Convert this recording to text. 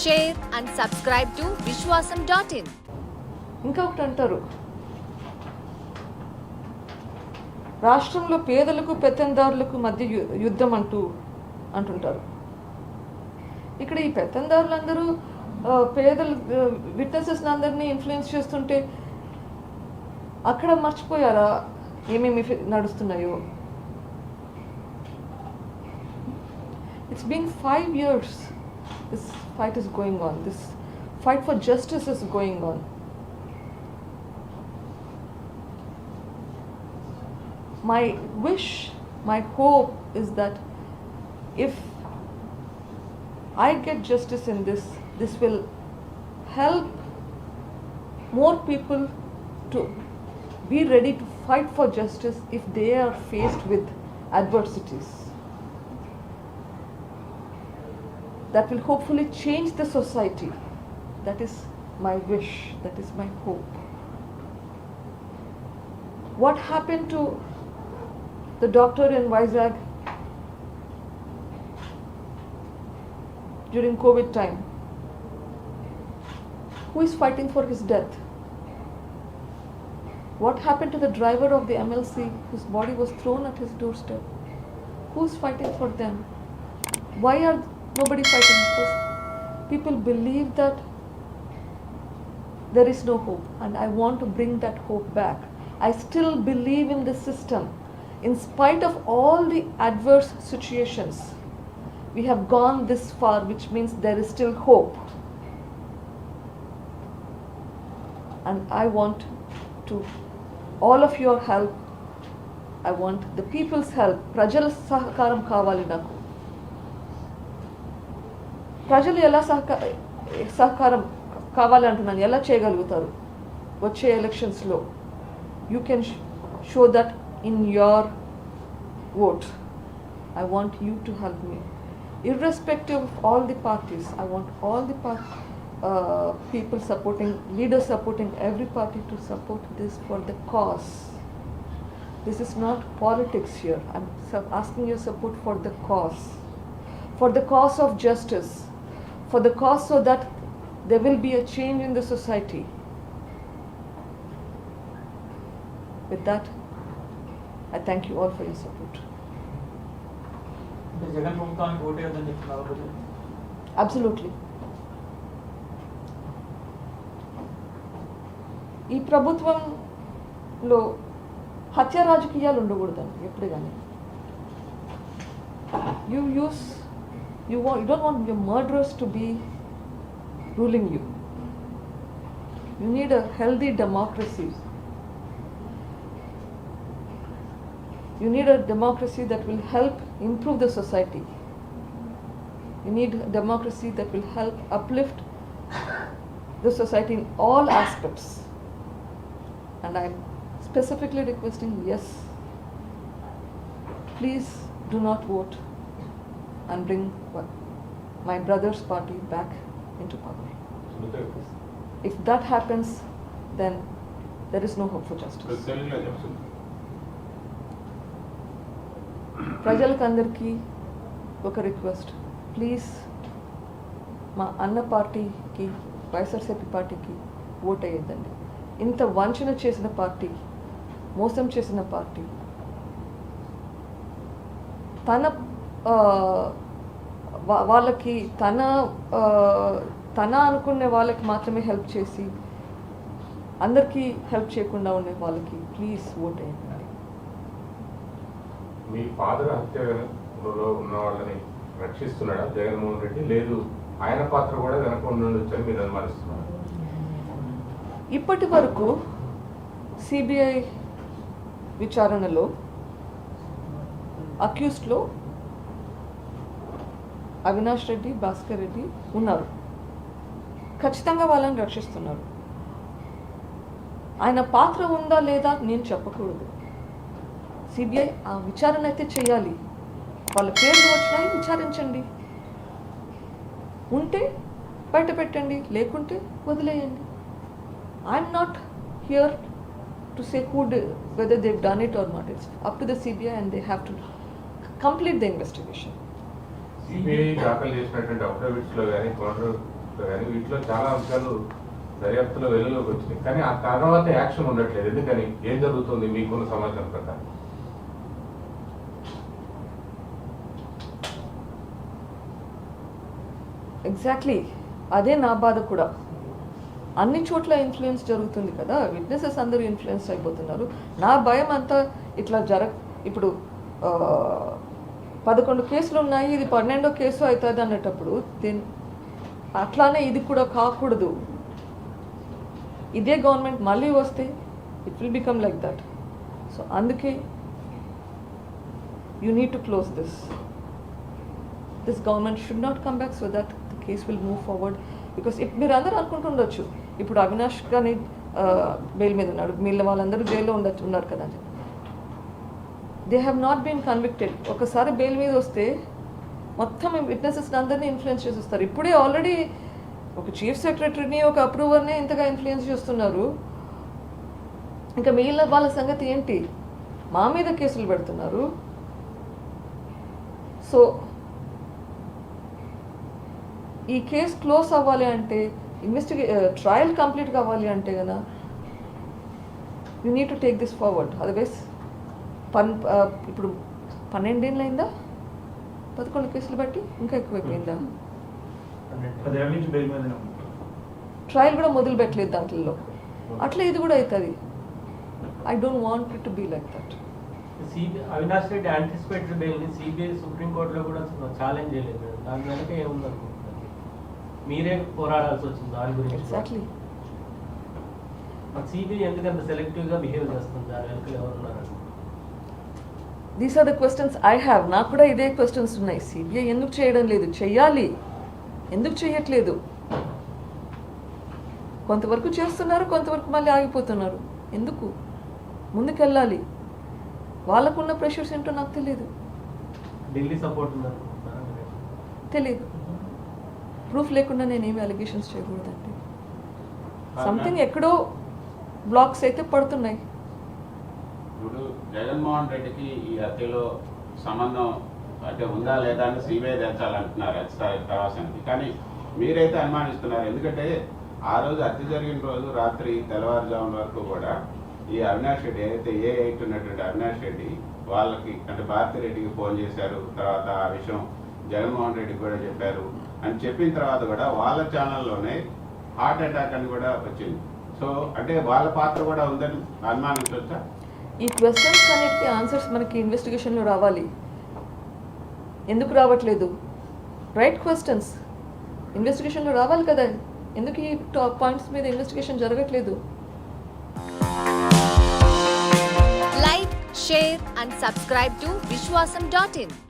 share and subscribe to vishwasam.in. ఇంకా ఒకటి అంటారు, రాష్ట్రంలో పేదలకు పెత్తందారులకు మధ్య యుద్ధం అంటుంటారు. ఇక్కడ ఈ పెత్తందారులందరూ పేదలు విట్నెసెస్ అందరినీ ఇన్ఫ్లుయెన్స్ చేస్తుంటే అక్కడ మర్చిపోయారా ఏమేమి నడుస్తున్నాయో? It's been 5 years this fight is going on. This fight for justice is going on. My wish, my hope is that if I get justice in this will help more people to be ready to fight for justice if they are faced with adversities. That will hopefully change the society. That is my wish, that is my hope. What happened to the doctor in Vizag during COVID time? Who is fighting for his death? What happened to the driver of the MLC whose body was thrown at his doorstep? Who is fighting for them? Why are nobody fighting? Because people believe that there is no hope, and I want to bring that hope back. I still believe in the system. In spite of all the adverse situations, we have gone this far, which means there is still hope. And I want to all of your help. I want the people's help. Prajala sahakaram kavali naku. ప్రజలు ఎలా సహకారం కావాలి అంటున్నాను, ఎలా చేయగలుగుతారు వచ్చే ఎలక్షన్స్లో? You can show that in your vote. I want you to help me irrespective of all the parties. I want all the people supporting, leaders supporting every party to support this for the cause. This is not politics here. I'm asking your support for the cause of justice, for the cause so that there will be a change in the society. With that, I thank you all for your support. Absolutely. ఈ ప్రభుత్వంలో హత్య రాజకీయాలు ఉండకూడదండి ఎప్పుడు కానీ. You don't want your murderers to be ruling you. You need a healthy democracy. You need a democracy that will help improve the society. You need a democracy that will help uplift the society in all aspects. And I'm specifically requesting, yes, please do not vote and bring my brother's party back into power. If that happens, then there is no hope for justice. ప్రజలకందరికీ ఒక request, please మా అన్న పార్టీకి, వైఎస్ఆర్సీపీ పార్టీకి vote అయ్యేద్దండి. ఇంత వంచన చేసిన party, మోసం చేసిన పార్టీ, వాళ్ళకి తన అనుకునే వాళ్ళకి మాత్రమే హెల్ప్ చేసి అందరికీ హెల్ప్ చేయకుండా ఉండే వాళ్ళకి ప్లీజ్ ఓట్ అయ్యండి. మీ ఫాదర్ హత్యలో ఉన్న వాళ్ళని రక్షిస్తున్నాడా జగన్మోహన్ రెడ్డి? లేదు, ఆయన పాత్ర కూడా వెనక ఉండొచ్చని మీరు అనుమానిస్తున్నారు? ఇప్పటి వరకు సిబిఐ విచారణలో అక్యూస్డ్లో అవినాష్ రెడ్డి, భాస్కర్ రెడ్డి ఉన్నారు. ఖచ్చితంగా వాళ్ళని రక్షిస్తున్నారు. ఆయన పాత్ర ఉందా లేదా నేను చెప్పకూడదు. సిబిఐ ఆ విచారణ అయితే చేయాలి. వాళ్ళ పేర్లు వచ్చినాయి, విచారించండి. ఉంటే బయట పెట్టండి, లేకుంటే వదిలేయండి. I'm not here to say whether they've done it or not. It's up to the CBI and they have to complete the investigation. CBI దాఖలు చేసినటువంటి అఫిడవిట్స్ లో కానీ కౌంటర్ కానీ వీటిలో చాలా అంశాలు దర్యాప్తులో వెలుగులోకి వచ్చినాయి, కానీ ఆ తర్వాత యాక్షన్ ఉండట్లేదు. ఎందుకని, ఏం జరుగుతుంది మీకున్న సమాచారం ప్రకారం? ఎగ్జాక్ట్లీ అదే నా బాధ కూడా. అన్ని చోట్ల ఇన్ఫ్లుయెన్స్ జరుగుతుంది కదా, విట్నెసెస్ అందరూ ఇన్ఫ్లుయెన్స్ అయిపోతున్నారు. నా భయం అంతా ఇట్లా ఇప్పుడు 11 కేసులు ఉన్నాయి, ఇది 12వ కేసు అవుతుంది అన్నటప్పుడు అట్లానే ఇది కూడా కాకూడదు. ఇదే గవర్నమెంట్ మళ్ళీ వస్తే it will become like that. So అందుకే you need to close this government should not come back so that the case will move forward. Because మీరు అందరూ అనుకుంటుండొచ్చు ఇప్పుడు అవినాష్ కానీ బెయిల్ మీద ఉన్నాడు, మిగిలిన వాళ్ళందరూ జైల్లో ఉన్నారు కదా అని. They have not been convicted. ఒకసారి బెయిల్ మీద వస్తే మొత్తం విట్నెసెస్ అందరినీ ఇన్ఫ్లుయెన్స్ చేసేస్తారు. ఇప్పుడే ఆల్రెడీ ఒక చీఫ్ సెక్రటరీని, ఒక అప్రూవర్ని ఇంతగా ఇన్ఫ్లుయెన్స్ చేస్తున్నారు. ఇంకా మిగిలిన వాళ్ళ సంగతి ఏంటి? మా మీద కేసులు పెడుతున్నారు. సో ఈ కేసు క్లోజ్ అవ్వాలి అంటే, ట్రయల్ కంప్లీట్ కావాలి అంటే కదా you need to take this forward. Otherwise ఇప్పుడు 12 ఏళ్ళు అయిందా 11 కేసులు బట్టి? ఇంకా ఎక్కువైపోయిందా? ట్రయల్ కూడా మొదలు పెట్టలేదు దాంట్లో. అట్లా ఇది కూడా అవుతుంది. I don't want it to be like that. Avinash Reddy anticipatory బెయిల్ని సిబిఐ సుప్రీంకోర్టులో కూడా ఛాలెంజ్ చేయలేదు. దాని వెనక ఏముందనుకుంటున్నారు? మీరే పోరాడాల్సి వచ్చింది దాని గురించి. ఎగ్జాక్ట్లీ. సిబిఐ ఎందుకంత సెలెక్టివ్గా బిహేవ్ చేస్తుంది? దాని వెనక ఎవరున్నారు? These are the questions I have. నాకు కూడా ఇదే క్వశ్చన్స్ ఉన్నాయి. సిబిఐ ఎందుకు చేయడం లేదు? చెయ్యాలి. ఎందుకు చేయట్లేదు? కొంతవరకు చేస్తున్నారు, కొంతవరకు మళ్ళీ ఆగిపోతున్నారు. ఎందుకు? ముందుకెళ్ళాలి. వాళ్ళకున్న ప్రెషర్స్ ఏంటో నాకు తెలియదు. ఢిల్లీ సపోర్ట్ తెలియదు. ప్రూఫ్ లేకుండా నేనేమి అలిగేషన్స్ చేయకూడదండి. సంథింగ్ ఎక్కడో బ్లాక్స్ అయితే పడుతున్నాయి. ఇప్పుడు జగన్మోహన్ రెడ్డికి ఈ హత్యలో సంబంధం అంటే ఉందా లేదా అని సిబిఐ తెచ్చాలంటున్నారు ప్రవాసానికి. కానీ మీరైతే అనుమానిస్తున్నారు. ఎందుకంటే ఆ రోజు హత్య జరిగిన రోజు రాత్రి తెల్లవారుజామున వరకు కూడా ఈ అవినాష్ రెడ్డి ఏదైతే ఏ8 ఉన్నటువంటి అవినాష్ రెడ్డి వాళ్ళకి అంటే భారతిరెడ్డికి ఫోన్ చేశారు. తర్వాత ఆ విషయం జగన్మోహన్ రెడ్డికి కూడా చెప్పారు అని చెప్పిన తర్వాత కూడా వాళ్ళ ఛానల్లోనే హార్ట్ అటాక్ అని కూడా వచ్చింది. సో అంటే వాళ్ళ పాత్ర కూడా ఉందని అనుమానించవచ్చా? ఈ క్వశ్చన్స్ అన్నిటికీ ఆన్సర్స్ మనకి ఇన్వెస్టిగేషన్లో రావాలి. ఎందుకు రావట్లేదు? రైట్ క్వశ్చన్స్ ఇన్వెస్టిగేషన్లో రావాలి కదా. ఎందుకు ఈ పాయింట్స్ మీద ఇన్వెస్టిగేషన్ జరగట్లేదు? Like, share and subscribe to Vishwasam.in.